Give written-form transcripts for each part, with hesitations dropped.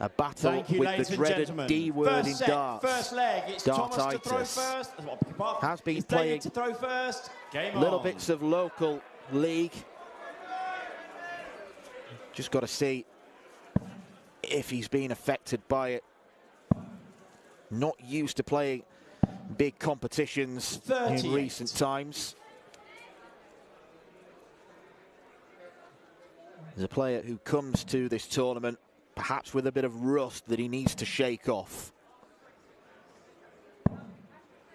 A battle with the dreaded D word in darts. First leg, it's Thomas to throw Dartitis. first. Has been It's playing David to throw first. Game little on. bits of local league. Just got to see if he's been affected by it. Not used to playing big competitions in recent times. There's a player who comes to this tournament perhaps with a bit of rust that he needs to shake off.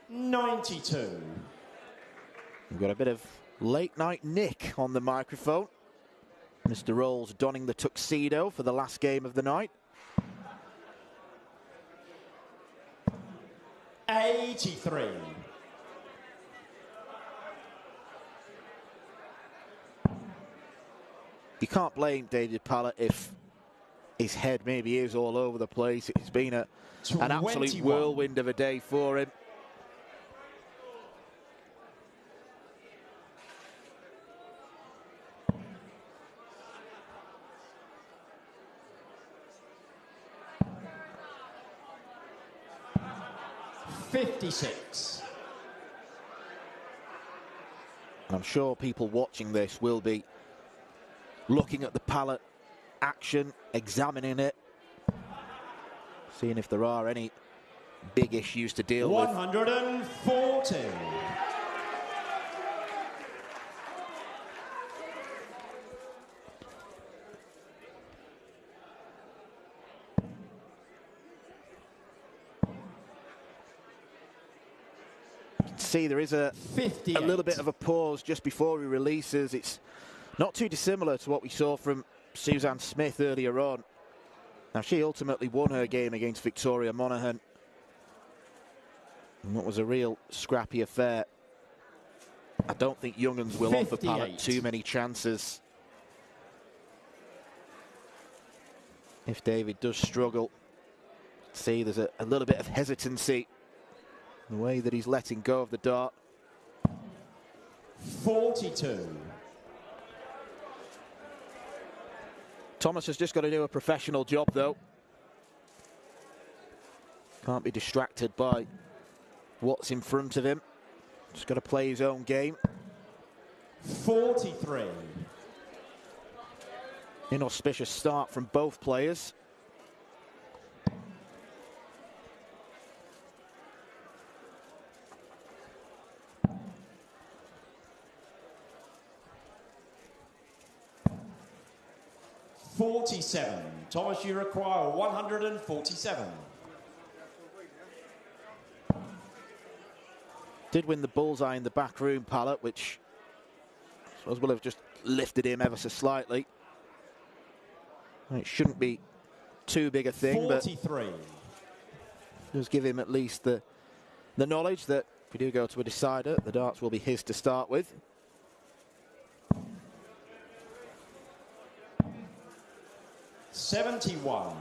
92. We've got a bit of late night Nick on the microphone. Mr. Rolls donning the tuxedo for the last game of the night. 83. You can't blame David Pallett if his head maybe is all over the place. It's been an absolute whirlwind of a day for him. $56. I'm sure people watching this will be looking at the Pallett action, examining it, seeing if there are any big issues to deal with. 140. See, there is a little bit of a pause just before he releases. It's not too dissimilar to what we saw from Suzanne Smith earlier on. Now, she ultimately won her game against Victoria Monaghan. And what was a real scrappy affair. I don't think Junghans will offer Pallett too many chances. If David does struggle, see there's a little bit of hesitancy the way that he's letting go of the dart. 42. Thomas has just got to do a professional job, though. Can't be distracted by what's in front of him. Just got to play his own game. 43. Inauspicious start from both players. $47. Thomas, you require 147. Did win the bullseye in the back room, Pallett, which I suppose will have just lifted him ever so slightly. It shouldn't be too big a thing, 43. But does give him at least the knowledge that if we do go to a decider, the darts will be his to start with. $71.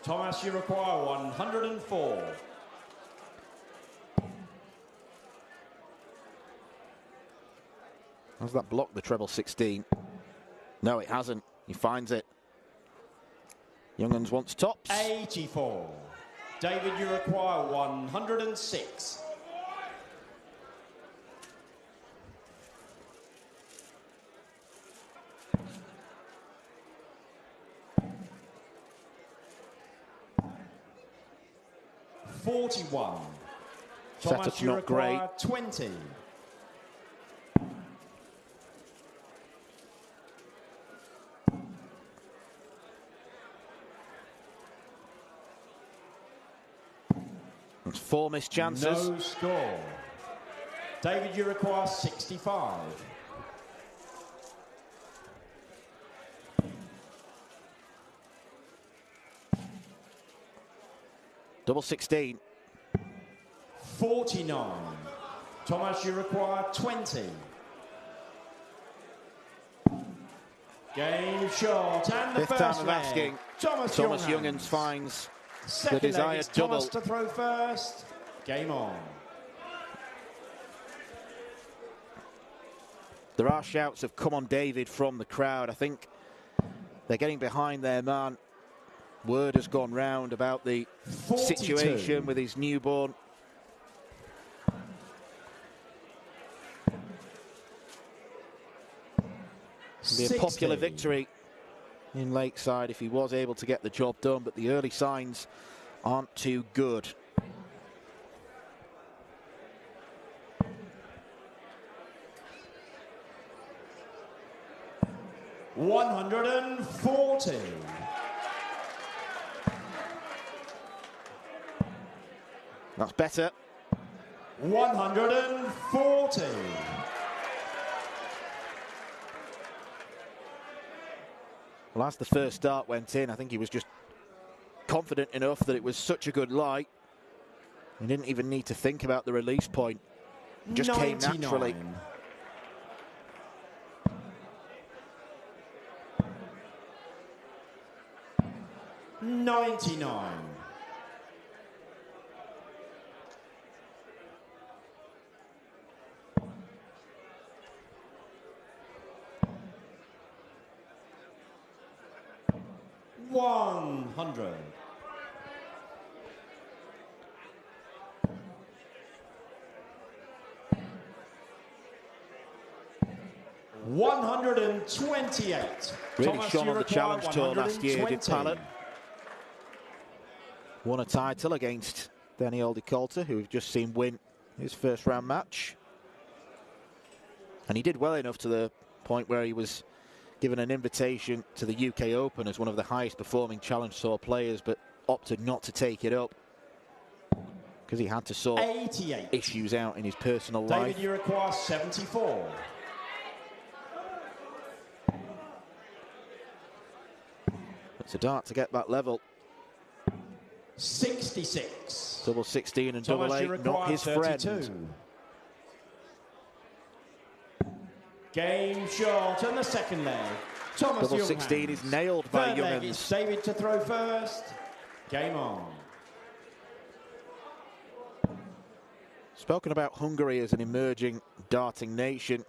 Thomas, you require 104. Has that blocked the treble 16? No, it hasn't. He finds it. Junghans wants tops. 84. David, you require 106. $41. Thomas, you require 20. That's 4 missed chances. No score. David, you require 65. Double 16. 49. Thomas, you require 20. Game short and the Fifth first time of asking. Thomas Junghans finds Second the desired leg, double. Thomas to throw first. Game on. There are shouts of "Come on, David" from the crowd. I think they're getting behind their man word has gone round about the 42. situation with his newborn. It'll be a popular victory in Lakeside if he was able to get the job done, but the early signs aren't too good. $140. That's better. 140. Well, as the first dart went in, I think he was just confident enough that it was such a good lie. He didn't even need to think about the release point. It just 99. came naturally. $99. $100. $128. Really Thomas, shone on the require challenge tour last year, did 120. Pallett. Won a title against Daniel DeColter, who we've just seen win his first round match. And he did well enough to the point where he was given an invitation to the UK Open as one of the highest performing challenge tour players, but opted not to take it up because he had to sort 88. issues out in his personal David, life. you require 74. It's a dart to get that level. 66. Double 16 and Thomas, double you 8, not require his 32. friend. Game shot and the second leg. Thomas Double Junghans. 16 is nailed by Third leg is Junghans. David to throw first. Game on. Spoken about Hungary as an emerging darting nation.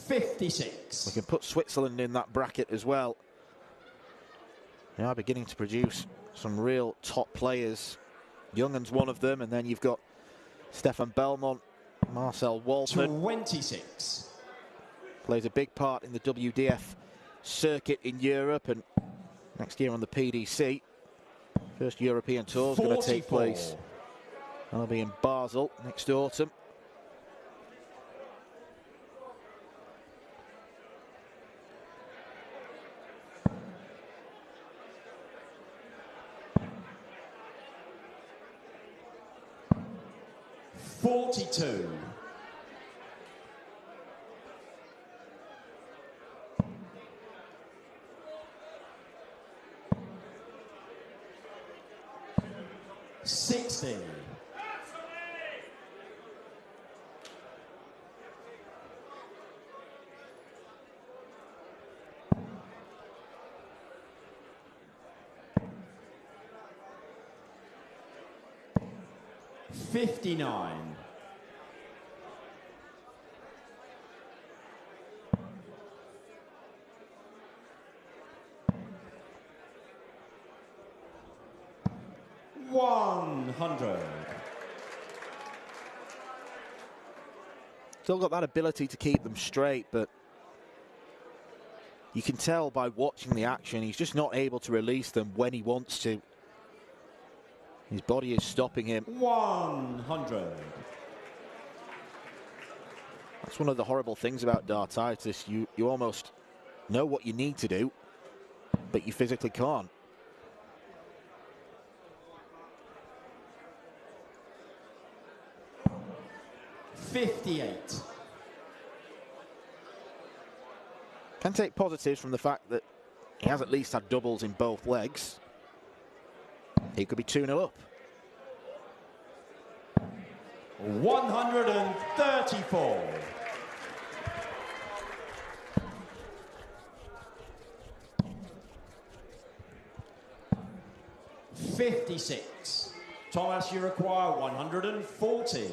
56. We can put Switzerland in that bracket as well. They are beginning to produce some real top players. Junghans one of them, and then you've got Stefan Belmont, Marcel Waltman. 26. Plays a big part in the WDF circuit in Europe, and next year on the PDC. First European tour is going to take place. That'll be in Basel next autumn. $42. $60. $59. $100. Still got that ability to keep them straight, but you can tell by watching the action, he's just not able to release them when he wants to. His body is stopping him. 100. That's one of the horrible things about dartitis. You almost know what you need to do, but you physically can't. $58. Can take positives from the fact that he has at least had doubles in both legs. He could be 2-0 up. 134. $56. Thomas, you require 140.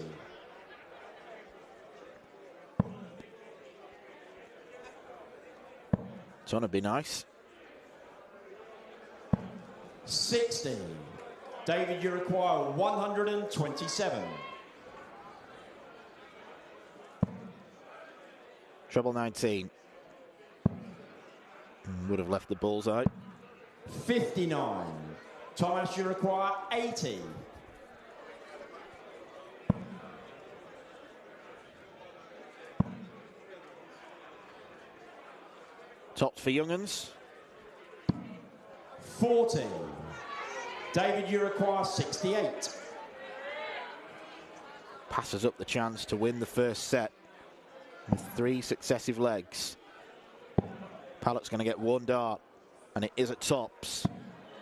It's gonna be nice. 60. David, you require 127. Treble 19. Would have left the bullseye. 59. Thomas, you require 80. Tops for Junghans. 40. David, you require 68. Passes up the chance to win the first set with 3 successive legs. Pallett's going to get 1 dart, and it is at tops.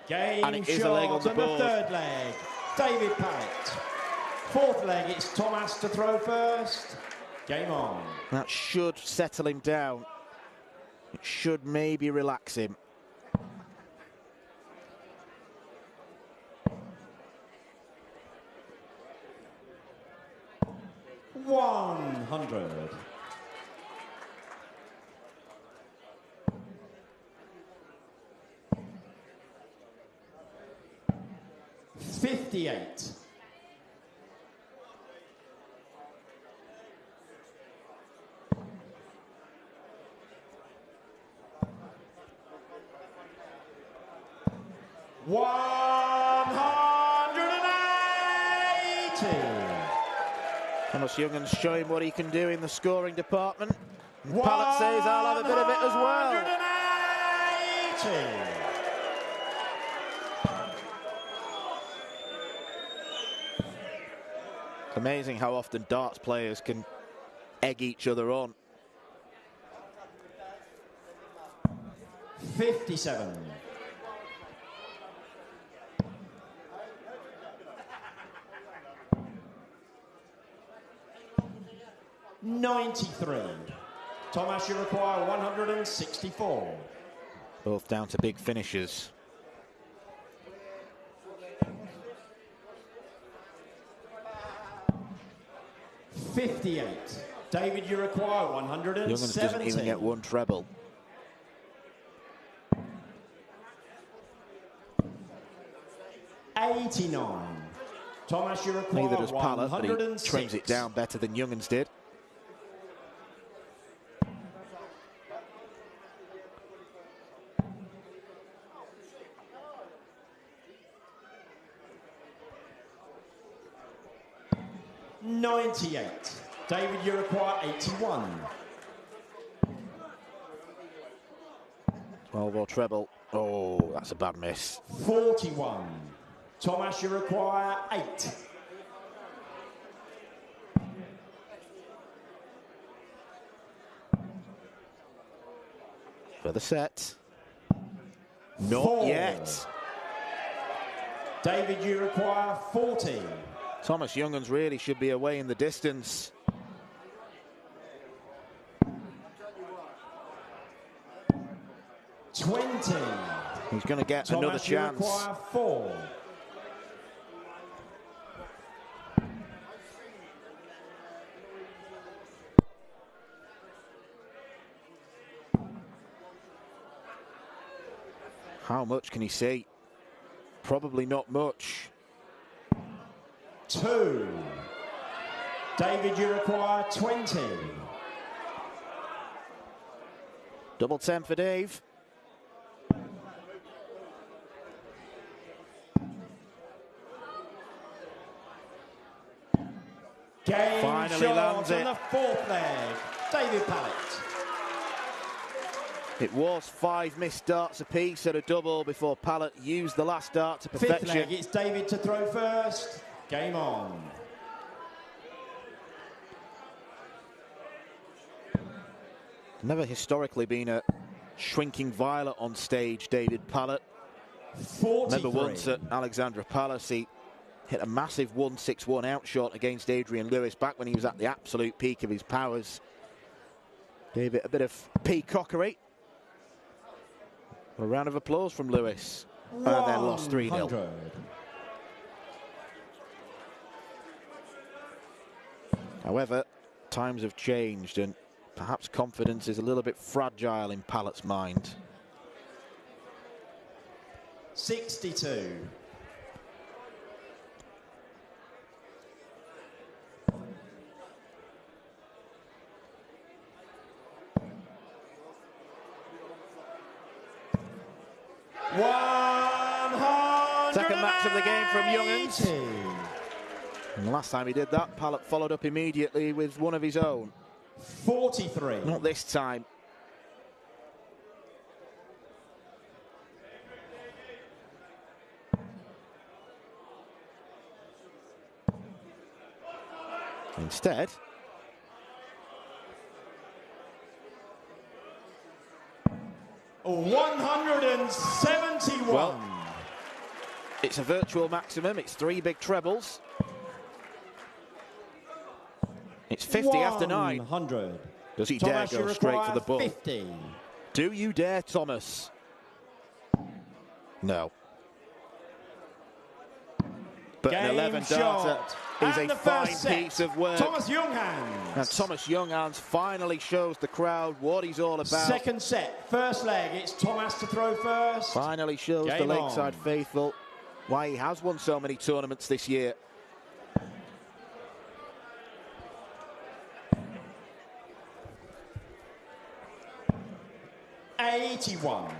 Game and it shot is a leg on the board. The third leg, David Pallett. Fourth leg, it's Thomas to throw first. Game on. That should settle him down. It should maybe relax him. $100. 58. $180. Thomas Junghans showing what he can do in the scoring department. And Pallett says, I'll have a bit of it as well. 180. It's amazing how often darts players can egg each other on. 57. $93. Thomas, you require 164. Both down to big finishes. $58. David, you require Junghans doesn't even get 1 treble. $89. Thomas, you require Neither does Pallett, but he 106. trims it down better than Junghans did. $98. David, you require 81. 12 or treble. Oh, that's a bad miss. 41. Thomas, you require 8. For the set. Not 4. yet. David, you require 40. Thomas Junghans really should be away in the distance. $20. He's going to get Thomas, another you chance. require 4. How much can he see? Probably not much. 2. David, you require 20. Double 10 for Dave. Game Finally shot lands on it. the fourth leg, David Pallett. It was 5 missed darts apiece at a double before Pallett used the last dart to perfection. Fifth leg, it's David to throw first. Game on. Never historically been a shrinking violet on stage, David Pallett. 43. Remember once at Alexandra Palace, he hit a massive 1-6-1 outshot against Adrian Lewis back when he was at the absolute peak of his powers. Gave it a bit of peacockery. A round of applause from Lewis. And then lost 3-0. However, times have changed and perhaps confidence is a little bit fragile in Pallett's mind. 62. Second max of the game from Junghans. And last time he did that, Pallett followed up immediately with one of his own. 43. Not this time. Instead, 171. Well, it's a virtual maximum. It's 3 big trebles. It's 50 after 9. 100. Does he dare go straight for the ball? 50. Do you dare, Thomas? No. But Game an 11 darter is and a fine set. piece of work. Thomas Junghans. And Thomas Junghans finally shows the crowd what he's all about. Second set, first leg, it's Thomas to throw first. Finally shows Game the Lakeside on. faithful why he has won so many tournaments this year. '81.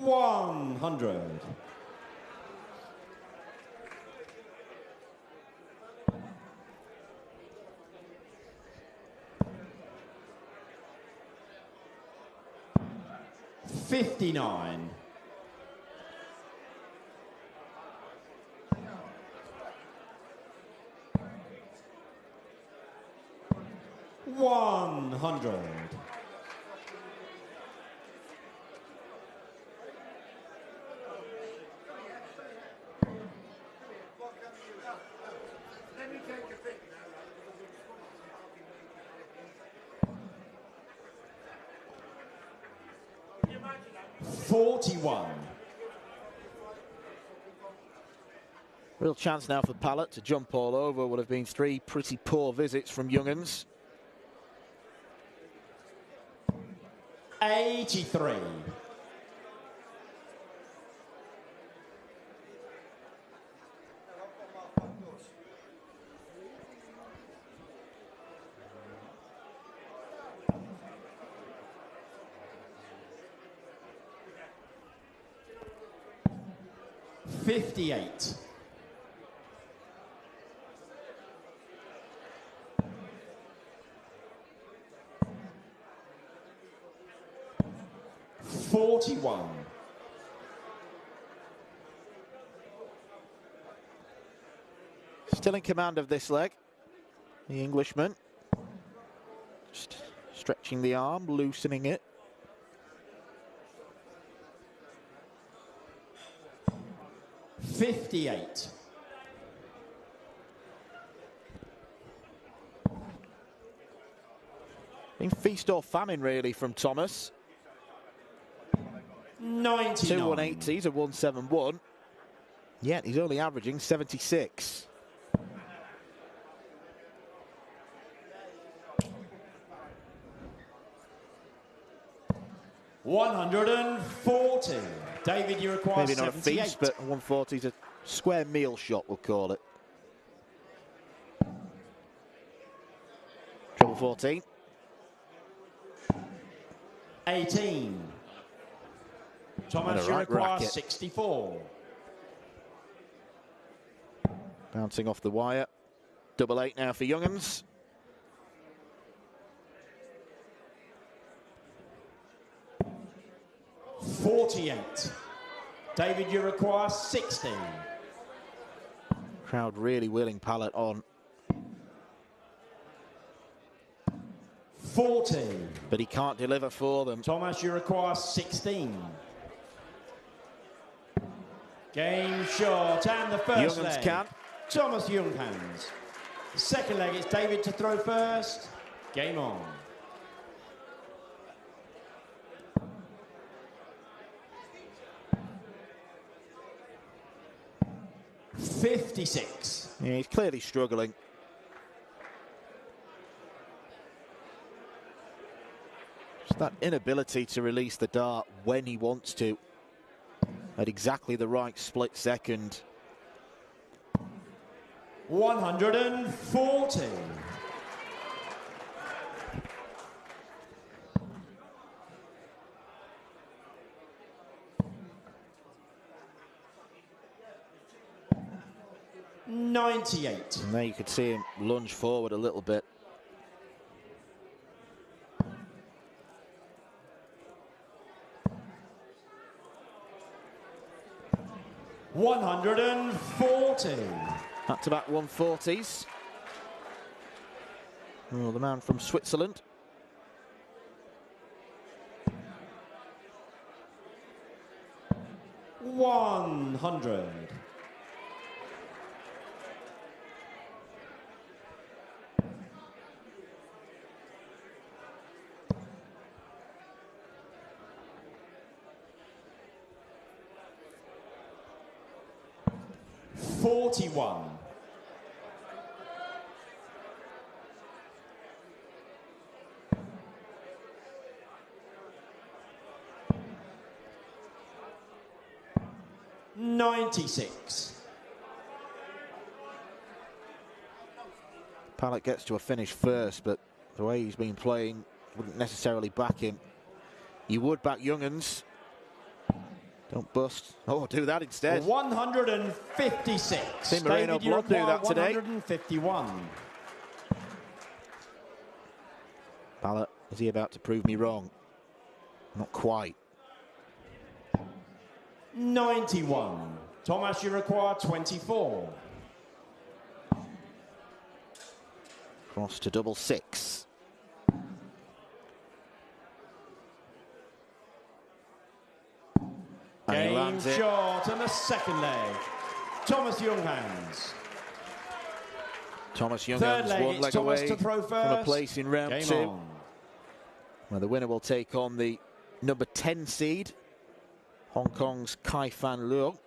$100. $59. $100. $41. Real chance now for Pallett to jump all over. Would have been 3 pretty poor visits from Junghans. 83. $58. $41. Still in command of this leg, the Englishman. Just stretching the arm, loosening it. $58. Been feast or famine really from Thomas. 99. 2 180s, a 171. Yet he's only averaging 76. $140. David, you require Maybe not 78. a feast, but 140 is a square meal shot, we'll call it. Treble 14. 18. Thomas, And a you right require racket. 64. Bouncing off the wire. Double 8 now for Junghans. $48. David, you require 60. Crowd really willing Pallett on. 40. But he can't deliver for them. Thomas, you require 16. Game short, and the first Junghans leg. can. Thomas Junghans. Second leg, it's David to throw first. Game on. $56. Yeah, he's clearly struggling. That inability to release the dart when he wants to at exactly the right split second. 140. .98. And there you could see him lunge forward a little bit. .140. Back-to-back 140s. Oh, the man from Switzerland. .100. .41. .96. Pallett gets to a finish first, but the way he's been playing wouldn't necessarily back him. You would back Junghans. Don't bust. Oh, do that instead. 156. See Moreno Blood do that today. 151. Pallett, is he about to prove me wrong? Not quite. 91. Thomas, you require 24. Cross to double six. And he lands it. Short and the second leg. Thomas Junghans. Thomas Junghans one leg away from a place in round two. Where the winner will take on the number 10 seed, Hong Kong's Kai Fan Luo.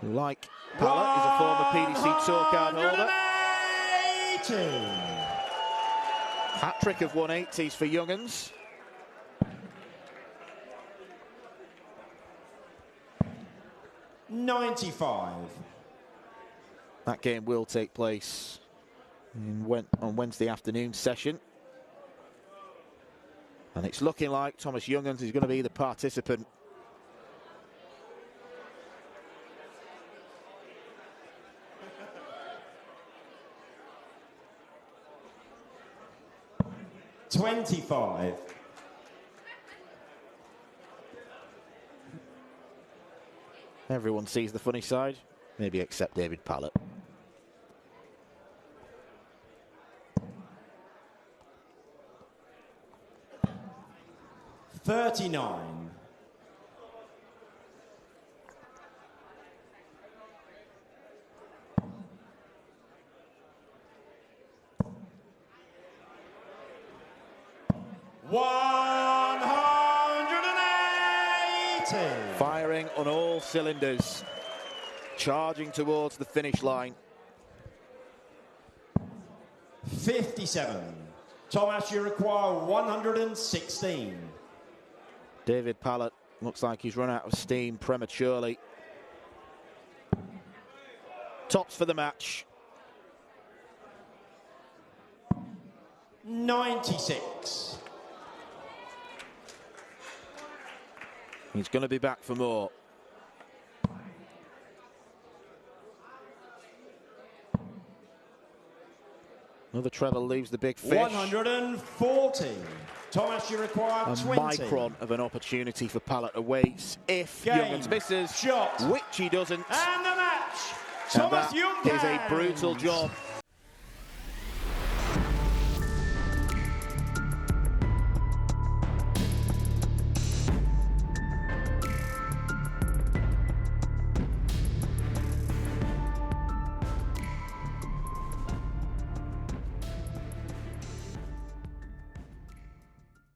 Like Pallett, is a former PDC Tour card holder. Hat-trick of 180s for Junghans. .95. That game will take place on Wednesday afternoon session. And it's looking like Thomas Junghans is going to be the participant. .25. Everyone sees the funny side, maybe except David Pallett. .39. .180. Firing on all cylinders, charging towards the finish line. 57. Thomas, you require 116. David Pallett looks like he's run out of steam prematurely. Tops for the match. 96. He's going to be back for more. Another treble leaves the big fish. 140. Thomas, you require 20. A micron of an opportunity for Pallett awaits if Junghans misses, shot, which he doesn't. And the match. And Thomas that Junghans is a brutal job